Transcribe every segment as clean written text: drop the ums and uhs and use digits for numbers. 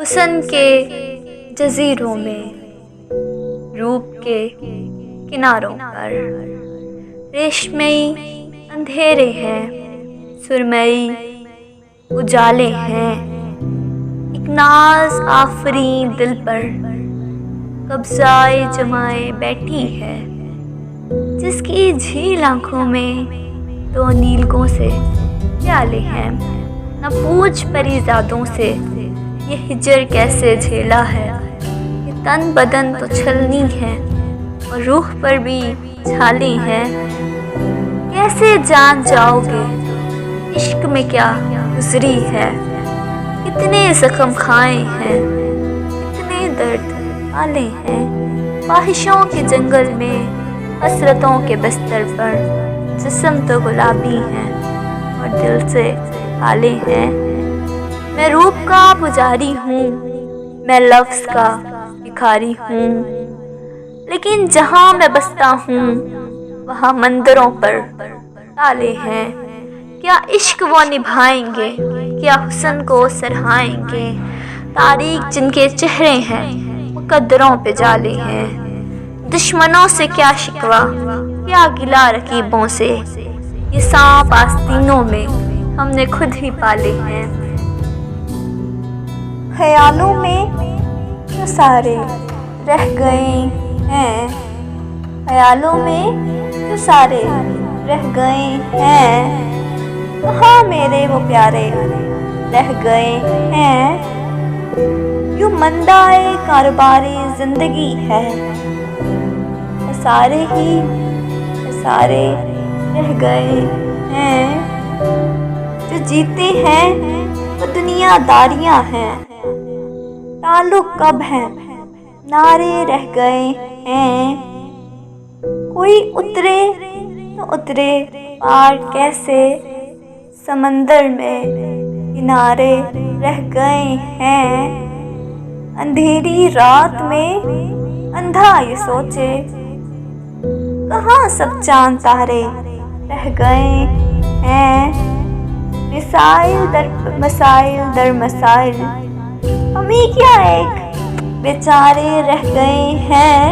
हुस्न के जजीरों में, रूप के किनारों पर रेशमई अंधेरे हैं, सुरमई उजाले हैं। एक नाज आफरी दिल पर कब्जाए जमाए बैठी है, जिसकी झील आंखों में दो नीलकों से प्याले हैं। न पूछ परिजादों से ये हिजर कैसे झेला है, ये तन बदन तो छलनी है और रूह पर भी छाले हैं। कैसे जान जाओगे इश्क में क्या गुजरी है, कितने जख्म खाए हैं, कितने दर्द पाले हैं। ख्वाहिशों के जंगल में हसरतों के बिस्तर पर जिस्म तो गुलाबी है और दिल से काले हैं। मैं रूप का पुजारी हूँ, मैं लफ्ज़ का भिखारी हूँ, लेकिन जहाँ मैं बसता हूँ वहाँ मंदिरों पर ताले हैं। क्या इश्क वो निभाएंगे, क्या हुस्न को सराहाएंगे। तारीख जिनके चेहरे हैं मुकद्दरों पे जाले हैं। दुश्मनों से क्या शिकवा, क्या गिला रकीबों से, ये सांप आस्तीनों में हमने खुद ही पाले हैं। ख्यालों में जो सारे रह गए हैं, ख्यालों में जो सारे रह गए हैं, कहाँ मेरे वो प्यारे रह गए हैं। यूं मंदाए कारोबारी जिंदगी है, सारे रह गए हैं। जो जीते हैं वो दुनियादारियां हैं, ताल्लुक कब है नारे रह गए हैं। कोई उतरे तो उतरे पार कैसे, समंदर में किनारे रह गए हैं। अंधेरी रात में अंधा ये सोचे, कहाँ सब चांद तारे रह गए हैं। मिसाइल दर मसाइल हम ही क्या एक बेचारे रह गए हैं।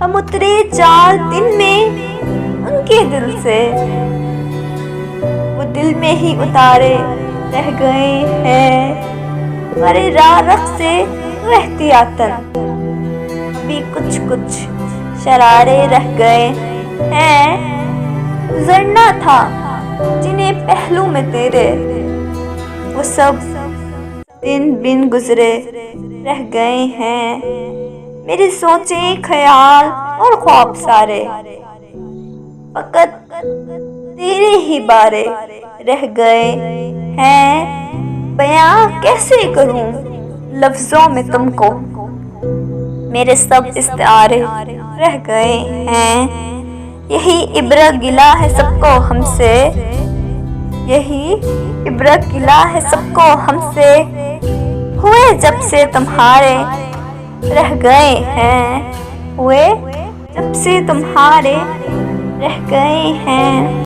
हम उतरे 4 दिन में उनके दिल से, वो दिल में ही उतारे रह गए हैं। हमारे राह से एहतियातन अभी कुछ शरारे रह गए हैं। गुजरना था जिन्हें पहलू में तेरे, वो सब दिन बिन गुजरे रह गए हैं। मेरे सोचे ख्याल और ख्वाब सारे फकत तेरे ही बारे रह गए हैं। बयां कैसे करूं लफ्जों में तुमको, मेरे सब इस्तारे रह गए हैं। यही इब्रत गिला है सबको हमसे, यही इब्रत गिला है सबको हमसे। हुए जब से तुम्हारे रह गए हैं, हुए जब से तुम्हारे रह गए हैं।